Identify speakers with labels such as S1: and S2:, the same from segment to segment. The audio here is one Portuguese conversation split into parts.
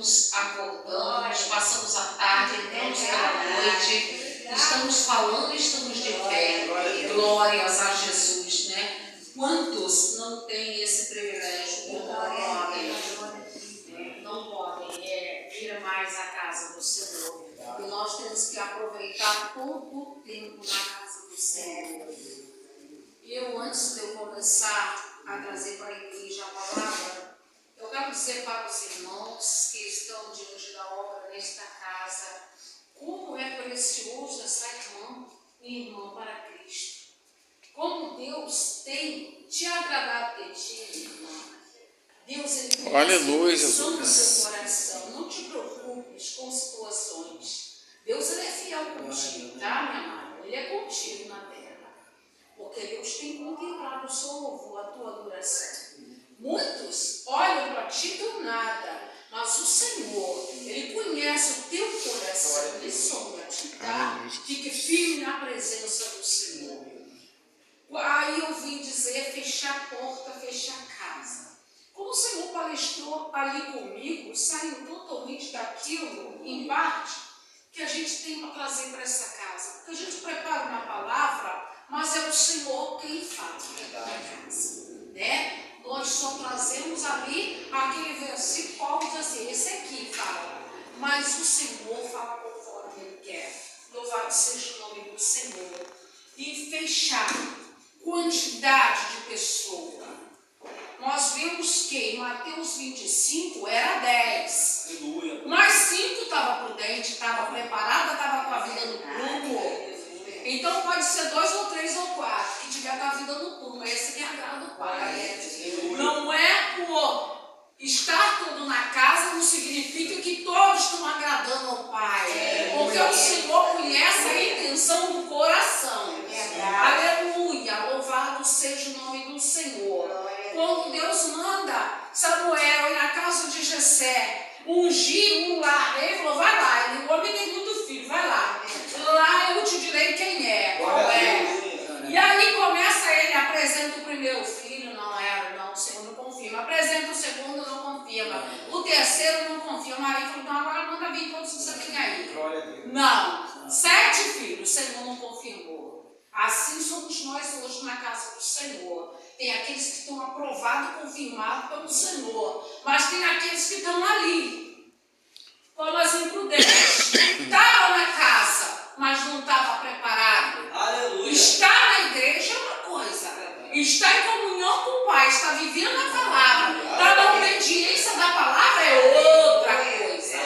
S1: estamos acordando, passamos a tarde, entramos pela noite, estamos falando e estamos de pé. Glórias a Jesus, né? Quantos não têm esse privilégio? Não podem vir mais à casa do Senhor. E nós temos que aproveitar todo o tempo na casa do Senhor. Antes de eu começar a trazer para a igreja a palavra, eu quero dizer para os irmãos que estão diante da obra nesta casa, como é precioso essa irmã e irmão para Cristo. Como Deus tem te agradado de ti, irmã. Deus, Ele conhece o seu coração. Não te preocupes com situações. Deus, Ele é fiel contigo, tá, minha amada? Ele é contigo na terra. Porque Deus tem contemplado o seu louvor, a tua adoração. Muitos olham para ti do nada, mas o Senhor, Ele conhece o teu coração. Ele sonda-te, tá? Fique firme na presença do Senhor. Aí eu vim dizer, fechar a porta, fechar a casa. Como o Senhor palestrou ali comigo, saiu totalmente daquilo, em parte, que a gente tem para trazer para essa casa. Porque a gente prepara uma palavra, mas é o Senhor quem fala na casa, né? Nós só trazemos ali aquele versículo, Paulo diz assim, esse aqui fala, mas o Senhor fala conforme Ele quer. Louvado seja o nome do Senhor. E fechar quantidade de pessoas. Nós vimos que em Mateus 25 era 10. Aleluia. Mas 5 estava prudente, estava preparada, estava com a vida no prumo. Então pode ser 2 ou 3 ou 4 que tiver com a vida no prumo. Esse que agrada o Pai. Não é por estar todo na casa, não significa que todos estão agradando ao Pai. Porque o Senhor conhece a intenção do coração. Aleluia. Louvado seja o nome do Senhor. Quando Deus manda Samuel ir na casa de Jessé, ungir um lar, ele falou, vai lá, ele, o homem tem muito filho, vai lá. Lá eu te direi quem é, qual é. E aí começa ele, apresenta o primeiro filho, não, o segundo não confirma. Apresenta o segundo, não confirma. O terceiro não confirma. Aí falou, não, agora manda vir todos que você tem aí. Não, 7 filhos, o Senhor não confirmou. Assim somos nós hoje na casa do Senhor. Tem aqueles que estão aprovados, confirmados pelo Senhor. Mas tem aqueles que estão ali, como as imprudentes. Estavam na casa, mas não estava preparado. Aleluia. Estar na igreja é uma coisa. Estar em comunhão com o Pai, estar vivendo a palavra, estar na obediência da palavra é outra coisa.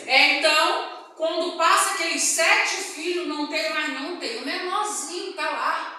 S1: Então, quando passa aqueles 7 filhos, não tem mais não, tem o menorzinho, está lá.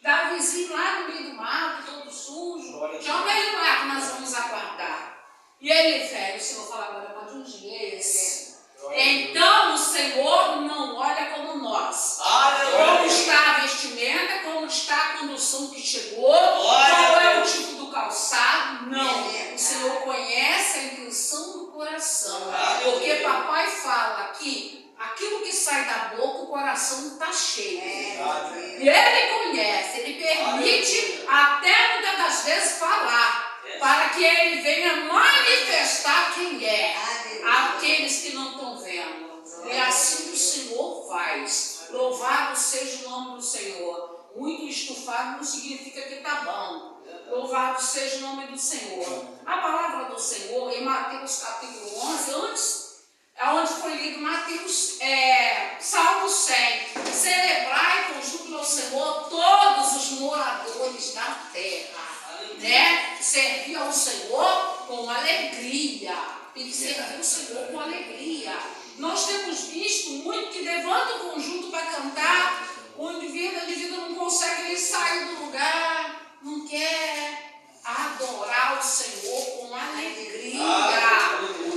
S1: Davizinho lá no meio do mato, todo sujo. Chama ele lá que nós vamos aguardar. E ele, velho, o Senhor fala agora, pode ungir esse. Então o Senhor não olha como nós. Como está a vestimenta, como está a condução que chegou, qual é o tipo do calçado. Não. O Senhor conhece a intenção do coração. Porque papai fala que aquilo que sai da boca, o coração está cheio. E Ele conhece, Ele permite até muitas das vezes falar, para que Ele venha manifestar quem é, aqueles que não estão vendo. É assim que o Senhor faz. Louvado seja o nome do Senhor. Muito estufado não significa que está bom. Louvado seja o nome do Senhor. A palavra do Senhor, em Mateus capítulo 11, onde foi lido Mateus, Salmo 100, celebrai com júbilo ao Senhor todos os moradores da terra, né? Servir ao Senhor com alegria, tem que servir o Senhor com alegria. Nós temos visto muito que levanta o conjunto para cantar, o indivíduo não consegue nem sair do lugar, não quer adorar o Senhor com alegria.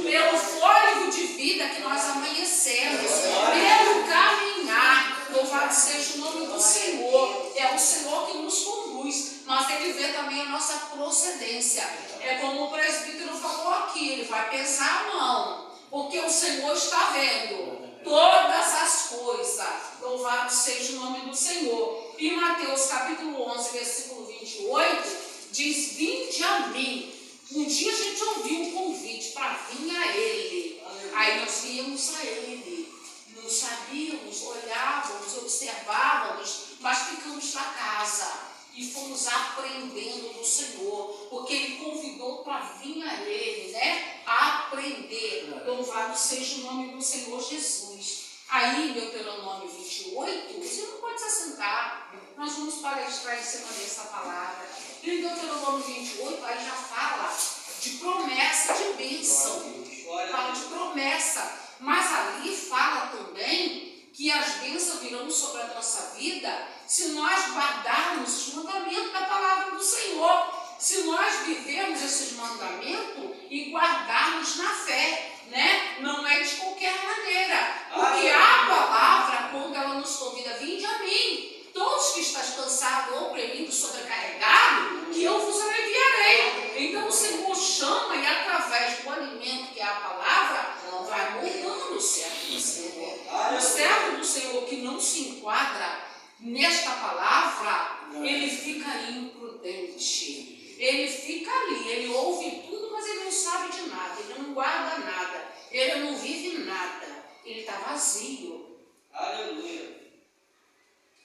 S1: Pelo fôlego de vida que nós amanhecemos, pelo caminhar, louvado seja o nome do Senhor. É o Senhor que nos conduz, mas Ele vê também a nossa procedência. É como o presbítero falou aqui, ele vai pesar a mão, porque o Senhor está vendo todas as coisas. Louvado seja o nome do Senhor. Em Mateus capítulo 11, versículo 28, diz, vinde a mim, Um dia a gente ouviu um convite para vir a Ele. Aí nós viemos a Ele. Não sabíamos, olhávamos, observávamos, mas ficamos na casa e fomos aprendendo do Senhor, porque Ele convidou para vir a Ele, né? A aprender. Louvado seja o nome do Senhor Jesus. Aí, Deuteronômio 28, você não pode se assentar. Nós vamos palestrar em cima dessa palavra. E em Deuteronômio 28, aí já fala de promessa de bênção. Fala de promessa. Mas ali fala também que as bênçãos virão sobre a nossa vida se nós guardarmos os mandamentos da palavra do Senhor. Se nós vivermos esses mandamentos e guardarmos na fé, né? Não é de qualquer maneira. Porque a palavra, quando ela nos convida, vinde a mim, todos que estás cansados, oprimidos, sobrecarregados, que eu vos aliviarei. Então o Senhor chama e através do alimento que é a palavra, vai moldando o servo do Senhor. O servo do Senhor que não se enquadra nesta palavra, ele fica imprudente. Ele fica ali, ele ouve tudo, mas ele não sabe de nada, ele não guarda nada, ele não vive nada, ele está vazio.
S2: Aleluia.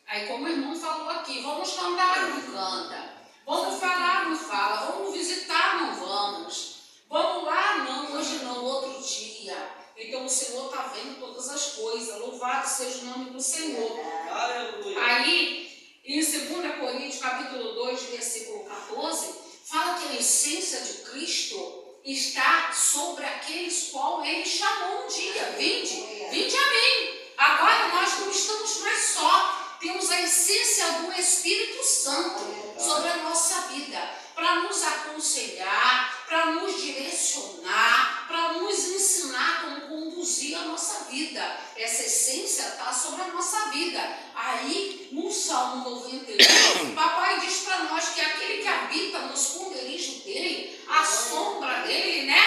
S1: Aí como o irmão falou aqui, vamos cantar, não canta, vamos falar, não fala, vamos visitar, não vamos, vamos lá, não, hoje não, outro dia. Então o Senhor está vendo todas as coisas, louvado seja o nome do Senhor.
S2: Aleluia.
S1: Aí, em 2 Coríntios, capítulo 2, versículo 14, fala que a essência de Cristo está sobre aqueles qual Ele chamou um dia. Vinde a mim. Agora nós não estamos mais só. Temos a essência do Espírito Santo sobre a nossa vida, para nos aconselhar, para nos direcionar, para nos ensinar como conduzir a nossa vida. Essa essência está sobre a nossa vida. Aí, no Salmo 91, papai diz para nós que aquele que habita no esconderijo dele, a sombra dele, né?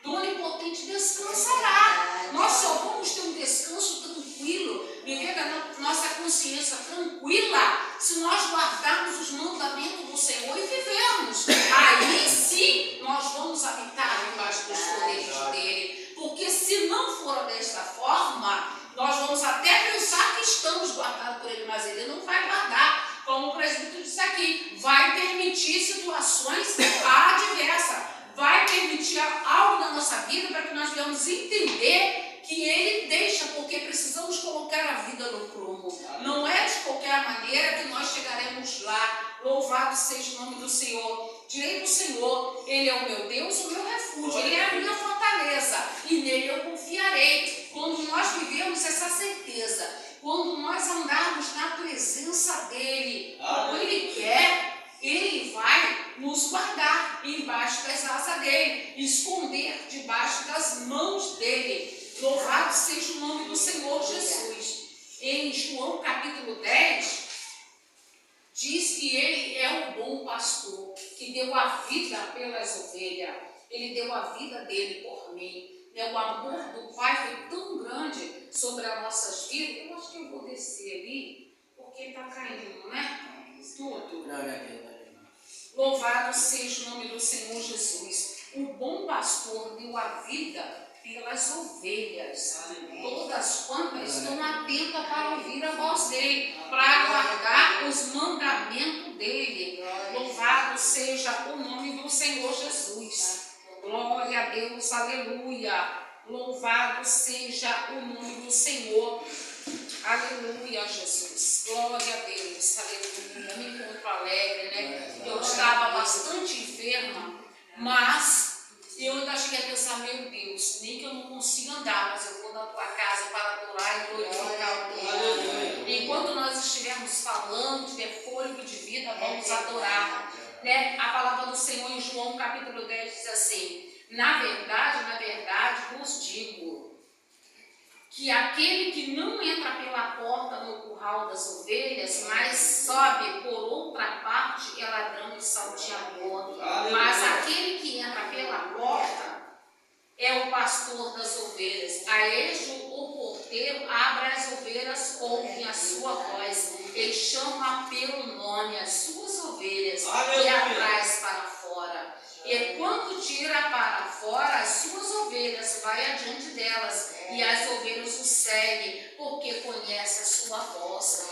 S1: Do Onipotente descansará. Nós só vamos ter um descanso tranquilo, viver a nossa consciência tranquila, se nós guardarmos os mandamentos do Senhor e vivermos. Aí sim nós vamos habitar embaixo dos poderes dele. Porque se não for desta forma, nós vamos até pensar que estamos guardados por ele, mas ele não vai guardar. Como o presbítero disse aqui, vai permitir situações adversas. Vai permitir algo na nossa vida para que nós venhamos entender que Ele deixa, porque precisamos colocar a vida no prumo. Não é de qualquer maneira que nós chegaremos lá. Louvado seja o nome do Senhor. Direi do Senhor, Ele é o meu Deus, o meu refúgio, Ele é a minha fortaleza e nele eu confiarei. Quando nós vivemos essa certeza, quando nós andarmos na presença dEle, como Ele quer, Ele vai nos guardar embaixo das asas dele, esconder debaixo das mãos dele. Louvado seja o nome do Senhor Jesus. Em João capítulo 10, diz que ele é o bom pastor, que deu a vida pelas ovelhas. Ele deu a vida dele por mim. O amor do Pai foi tão grande sobre as nossas vidas. Eu acho que eu vou descer ali, porque está caindo, né? Tudo. Louvado seja o nome do Senhor Jesus. O bom pastor deu a vida pelas ovelhas. Todas quantas estão atentas para ouvir a voz dele, para guardar os mandamentos dele. Louvado seja o nome do Senhor Jesus. Glória a Deus, aleluia. Louvado seja o nome do Senhor. Aleluia, Jesus. Glória a Deus. Aleluia. Me encontro alegre, né? Eu estava bastante enferma, mas eu ainda cheguei a pensar, meu Deus, nem que eu não consiga andar, mas eu vou na tua casa para adorar e glorificar o teu nome. Enquanto nós estivermos falando, tiver fôlego de vida, vamos adorar. Né? A palavra do Senhor em João capítulo 10 diz assim: na verdade, vos digo que aquele que não entra pela porta no curral das ovelhas, mas sobe por outra parte, é ladrão e salteador. Mas aquele que entra pela porta é o pastor das ovelhas. A este o porteiro abre as ovelhas, ouvem a sua voz. Ele chama pelo nome as suas ovelhas e as traz para fora. E quando as suas ovelhas, vai adiante delas, e as ovelhas o seguem, porque conhece a sua voz.